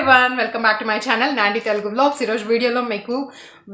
everyone, welcome back to my channel Nandy Telugu vlogs. ఈ రోజు వీడియోలో మీకు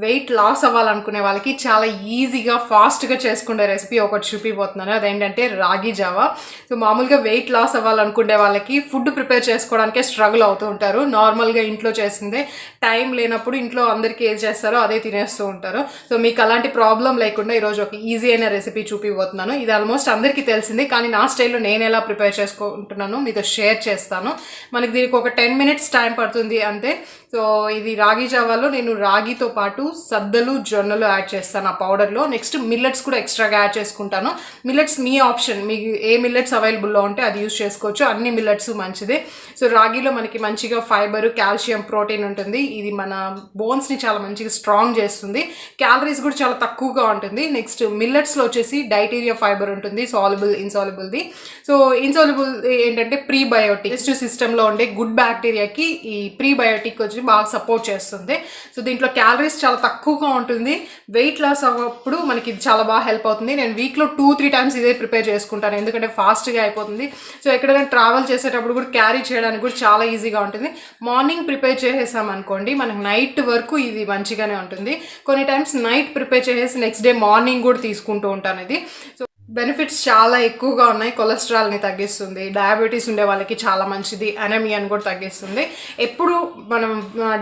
వెయిట్ లాస్ అవ్వాలనుకునే వాళ్ళకి చాలా ఈజీగా ఫాస్ట్గా చేసుకునే రెసిపీ ఒకటి చూపిపోతున్నాను. అదేంటంటే రాగి జావా. సో మామూలుగా వెయిట్ లాస్ అవ్వాలనుకునే వాళ్ళకి ఫుడ్ ప్రిపేర్ చేసుకోవడానికే స్ట్రగుల్ అవుతూ ఉంటారు. నార్మల్గా ఇంట్లో చేసిందే టైం లేనప్పుడు ఇంట్లో అందరికీ ఏది చేస్తారో అదే తినేస్తూ ఉంటారు. సో మీకు అలాంటి ప్రాబ్లం లేకుండా ఈరోజు ఒక ఈజీ అయిన రెసిపీ చూపిపోతున్నాను. ఇది ఆల్మోస్ట్ అందరికీ తెలిసింది, కానీ నా స్టైల్లో నేను ఎలా ప్రిపేర్ చేసుకుంటున్నాను మీతో షేర్ చేస్తాను. మనకి దీనికి ఒక 10 minutes టైం పడుతుంది అంతే. సో ఇది రాగి జావాలో నేను రాగితో పాటు సద్దలు జొన్నలు యాడ్ చేస్తాను ఆ పౌడర్లో. నెక్స్ట్ మిల్లెట్స్ కూడా ఎక్స్ట్రాగా యాడ్ చేసుకుంటాను. మిల్లెట్స్ మీ ఆప్షన్, మీకు ఏ మిల్లెట్స్ అవైలబుల్లో ఉంటే అది యూస్ చేసుకోవచ్చు. అన్ని మిల్లెట్స్ మంచిదే. సో రాగిలో మనకి మంచిగా ఫైబర్, కాల్షియం, ప్రోటీన్ ఉంటుంది. ఇది మన బోన్స్ని చాలా మంచిగా స్ట్రాంగ్ చేస్తుంది. క్యాలరీస్ కూడా చాలా తక్కువగా ఉంటుంది. నెక్స్ట్ మిల్లెట్స్లో వచ్చేసి డైటీరియా ఫైబర్ ఉంటుంది, సాల్యుబుల్, ఇన్సాల్యుబుల్ది. సో ఇన్సాల్యుబుల్ ఏంటంటే ప్రీబయోటిక్, డైజెస్టివ్ సిస్టంలో ఉండే గుడ్ బ్యాక్టీరియాకి ఈ ప్రీబయోటిక్ వచ్చి బాగా సపోర్ట్ చేస్తుంది. సో దీంట్లో క్యాలరీస్ చాలా తక్కువగా ఉంటుంది. వెయిట్ లాస్ అవ్వప్పుడు మనకి ఇది చాలా బాగా హెల్ప్ అవుతుంది. నేను వీక్లో 2-3 times ఇదే ప్రిపేర్ చేసుకుంటాను, ఎందుకంటే ఫాస్ట్గా అయిపోతుంది. సో ఎక్కడైనా ట్రావెల్ చేసేటప్పుడు కూడా క్యారీ చేయడానికి కూడా చాలా ఈజీగా ఉంటుంది. మార్నింగ్ ప్రిపేర్ చేసేసాం అనుకోండి, మనకు నైట్ వరకు ఇది మంచిగానే ఉంటుంది. కొన్ని టైమ్స్ నైట్ ప్రిపేర్ చేసేసి నెక్స్ట్ డే మార్నింగ్ కూడా తీసుకుంటూ ఉంటాను ఇది. సో బెనిఫిట్స్ చాలా ఎక్కువగా ఉన్నాయి. కొలెస్ట్రాల్ని తగ్గిస్తుంది, డయాబెటీస్ ఉండే వాళ్ళకి చాలా మంచిది, అనీమియాని కూడా తగ్గిస్తుంది. ఎప్పుడు మనం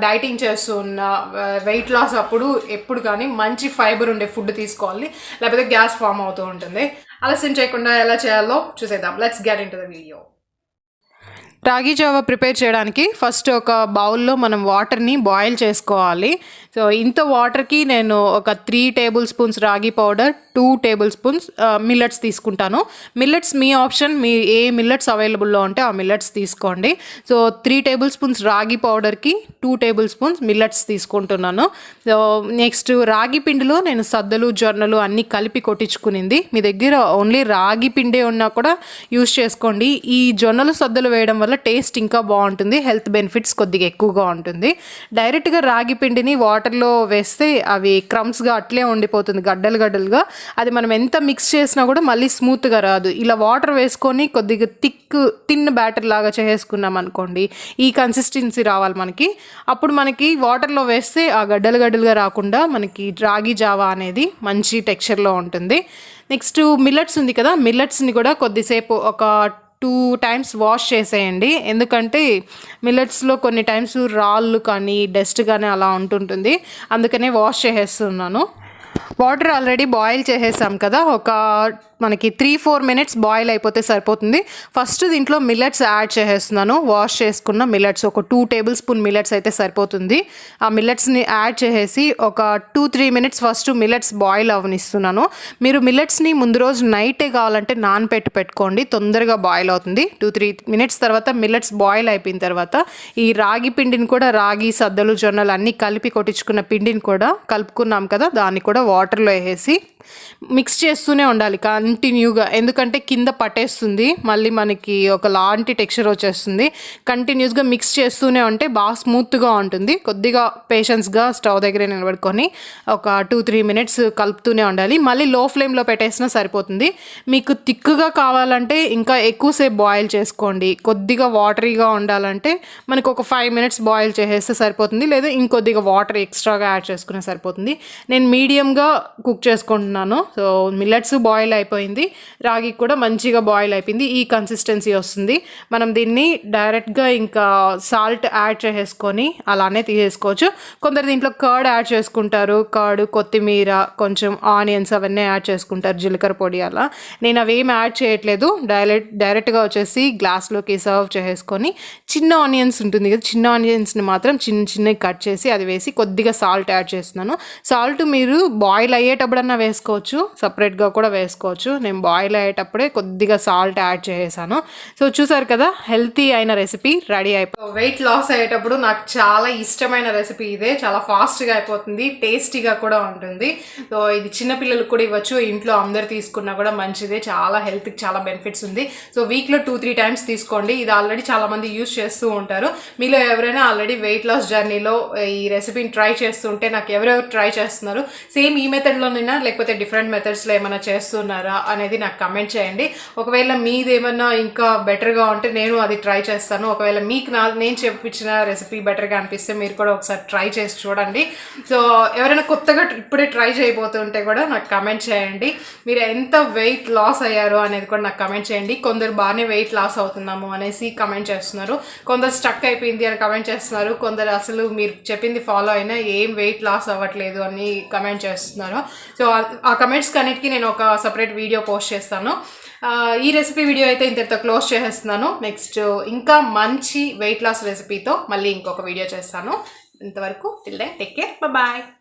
డైటింగ్ చేస్తూ ఉన్న వెయిట్ లాస్ అప్పుడు ఎప్పుడు కానీ మంచి ఫైబర్ ఉండే ఫుడ్ తీసుకోవాలి, లేకపోతే గ్యాస్ ఫామ్ అవుతూ ఉంటుంది. ఆలస్యం చేయకుండా ఎలా చేయాలో చూసేద్దాం. Let's get into the video. రాగి జావా ప్రిపేర్ చేయడానికి ఫస్ట్ ఒక బౌల్లో మనం వాటర్ని బాయిల్ చేసుకోవాలి. సో ఇంత వాటర్కి నేను ఒక 3 tablespoons రాగి పౌడర్, 2 tablespoons మిల్లెట్స్ తీసుకుంటాను. మిల్లెట్స్ మీ ఆప్షన్, మీ ఏ మిల్లెట్స్ అవైలబుల్లో ఉంటే ఆ మిల్లెట్స్ తీసుకోండి. సో 3 tablespoons రాగి పౌడర్కి 2 tablespoons మిల్లెట్స్ తీసుకుంటున్నాను. సో నెక్స్ట్ రాగి పిండిలో నేను సద్దలు, జొన్నలు అన్నీ కలిపి కొట్టించుకునింది. మీ దగ్గర ఓన్లీ రాగి పిండే ఉన్నా కూడా యూస్ చేసుకోండి. ఈ జొన్నలు, సద్దలు వేయడం వల్ల టేస్ట్ ఇంకా బాగుంటుంది, హెల్త్ బెనిఫిట్స్ కొద్దిగా ఎక్కువగా ఉంటుంది. డైరెక్ట్గా రాగి పిండిని వాటర్లో వేస్తే అవి క్రమ్స్గా అట్లే ఉండిపోతుంది, గడ్డలు గడ్డలుగా. అది మనం ఎంత మిక్స్ చేసినా కూడా మళ్ళీ స్మూత్గా రాదు. ఇలా వాటర్ వేసుకొని కొద్దిగా థిన్ బ్యాటర్ లాగా చేసుకున్నాం అనుకోండి, ఈ కన్సిస్టెన్సీ రావాలి మనకి. అప్పుడు మనకి వాటర్లో వేస్తే ఆ గడ్డలు గడ్డలుగా రాకుండా మనకి రాగి జావా అనేది మంచి టెక్స్చర్లో ఉంటుంది. నెక్స్ట్ మిల్లెట్స్ ఉంది కదా, మిల్లెట్స్ని కూడా కొద్దిసేపు ఒక 2 times వాష్ చేసేయండి. ఎందుకంటే మిల్లెట్స్లో కొన్ని టైమ్స్ రాళ్ళు కానీ డస్ట్ కానీ అలా ఉంటుంటుంది, అందుకనే వాష్ చేసేస్తున్నాను. వాటర్ ఆల్రెడీ బాయిల్ చేసేసాం కదా, ఒక మనకి 3-4 minutes బాయిల్ అయిపోతే సరిపోతుంది. ఫస్ట్ దీంట్లో మిల్లెట్స్ యాడ్ చేసేస్తున్నాను. వాష్ చేసుకున్న మిల్లెట్స్ ఒక 2 tablespoons మిల్లెట్స్ అయితే సరిపోతుంది. ఆ మిల్లెట్స్ని యాడ్ చేసేసి ఒక 2-3 minutes ఫస్ట్ మిల్లెట్స్ బాయిల్ అవనిస్తున్నాను. మీరు మిల్లెట్స్ని ముందు రోజు నైటే కావాలంటే పెట్టుకోండి, తొందరగా బాయిల్ అవుతుంది. 2-3 minutes తర్వాత మిల్లెట్స్ బాయిల్ అయిపోయిన తర్వాత ఈ రాగి పిండిని కూడా, రాగి, సద్దలు, జొన్నలు అన్నీ కలిపి కొట్టించుకున్న పిండిని కూడా కలుపుకున్నాం కదా, దాన్ని కూడా వాటర్లో వేసి మిక్స్ చేస్తూనే ఉండాలి కంటిన్యూగా, ఎందుకంటే కింద పట్టేస్తుంది, మళ్ళీ మనకి ఒక లాంటి టెక్స్చర్ వచ్చేస్తుంది. కంటిన్యూస్గా మిక్స్ చేస్తూనే ఉంటే బాగా స్మూత్గా ఉంటుంది. కొద్దిగా పేషెన్స్గా స్టవ్ దగ్గర నిలబడుకొని ఒక 2-3 minutes కలుపుతూనే ఉండాలి. మళ్ళీ లో ఫ్లేమ్లో పెట్టేసినా సరిపోతుంది. మీకు థిక్గా కావాలంటే ఇంకా ఎక్కువసేపు బాయిల్ చేసుకోండి. కొద్దిగా వాటరీగా ఉండాలంటే మనకు ఒక 5 minutes బాయిల్ చేసేస్తే సరిపోతుంది, లేదా ఇంకొద్దిగా వాటర్ ఎక్స్ట్రాగా యాడ్ చేసుకునే సరిపోతుంది. నేను మీడియంగా కుక్ చేసుకుంటున్నాను. సో మిల్లెట్స్ బాయిల్ అయిపోయింది, రాగి కూడా మంచిగా బాయిల్ అయిపోయింది, ఈ కన్సిస్టెన్సీ వస్తుంది. మనం దీన్ని డైరెక్ట్గా ఇంకా సాల్ట్ యాడ్ చేసేసుకొని అలానే తీసేసుకోవచ్చు. కొందరు దీంట్లో కర్డ్ యాడ్ చేసుకుంటారు, కర్డ్, కొత్తిమీర, కొంచెం ఆనియన్స్ అవన్నీ యాడ్ చేసుకుంటారు, జీలకర్ర పొడి అలా. నేను అవేం యాడ్ చేయట్లేదు, డైరెక్ట్గా వచ్చేసి గ్లాస్లోకి సర్వ్ చేసేసుకొని చిన్న ఆనియన్స్ ఉంటుంది కదా, చిన్న ఆనియన్స్ని మాత్రం చిన్నవి కట్ చేసి అది వేసి కొద్దిగా సాల్ట్ యాడ్ చేస్తున్నాను. సాల్ట్ మీరు బాయిల్ అయ్యేటప్పుడన్నా వేసుకోవచ్చు, సపరేట్గా కూడా వేసుకోవచ్చు. నేను బాయిల్ అయ్యేటప్పుడే కొద్దిగా సాల్ట్ యాడ్ చేసేసాను. సో చూసారు కదా, హెల్తీ అయిన రెసిపీ రెడీ అయిపోయింది. వెయిట్ లాస్ అయ్యేటప్పుడు నాకు చాలా ఇష్టమైన రెసిపీ ఇదే. చాలా ఫాస్ట్గా అయిపోతుంది, టేస్టీగా కూడా ఉంటుంది. సో ఇది చిన్నపిల్లలకు కూడా ఇవ్వచ్చు, ఇంట్లో అందరు తీసుకున్నా కూడా మంచిదే, చాలా హెల్త్కి చాలా బెనిఫిట్స్ ఉంది. సో వీక్లో 2-3 times తీసుకోండి. ఇది ఆల్రెడీ చాలా మంది యూస్ చేస్తూ ఉంటారు. మీలో ఎవరైనా ఆల్రెడీ వెయిట్ లాస్ జర్నీలో ఈ రెసిపీని ట్రై చేస్తుంటే నాకు ఎవరెవరు ట్రై చేస్తున్నారు, సేమ్ సేమ్ ఈ మెథడ్లోనైనా లేకపోతే డిఫరెంట్ మెథడ్స్లో ఏమైనా చేస్తున్నారా అనేది నాకు కమెంట్ చేయండి. ఒకవేళ మీది ఏమన్నా ఇంకా బెటర్గా ఉంటే నేను అది ట్రై చేస్తాను. ఒకవేళ మీకు నేను చెప్పించిన రెసిపీ బెటర్గా అనిపిస్తే మీరు కూడా ఒకసారి ట్రై చేసి చూడండి. సో ఎవరైనా కొత్తగా ఇప్పుడే ట్రై చేయబోతుంటే కూడా నాకు కమెంట్ చేయండి. మీరు ఎంత వెయిట్ లాస్ అయ్యారో అనేది కూడా నాకు కమెంట్ చేయండి. కొందరు బాగానే వెయిట్ లాస్ అవుతున్నాము అనేసి కమెంట్ చేస్తున్నారు, కొందరు స్టక్ అయిపోయింది అని కమెంట్ చేస్తున్నారు, కొందరు అసలు మీరు చెప్పింది ఫాలో అయినా ఏం వెయిట్ లాస్ అవ్వట్లేదు అని కమెంట్ చేస్తున్నారు. సో ఆ కమెంట్స్ కన్నిటికీ నేను ఒక సపరేట్ వీడియో పోస్ట్ చేస్తాను. ఈ రెసిపీ వీడియో అయితే ఇంతటితో క్లోజ్ చేసేస్తున్నాను. నెక్స్ట్ ఇంకా మంచి వెయిట్ లాస్ రెసిపీతో మళ్ళీ ఇంకొక వీడియో చేస్తాను. ఇంతవరకు till then take care, bye.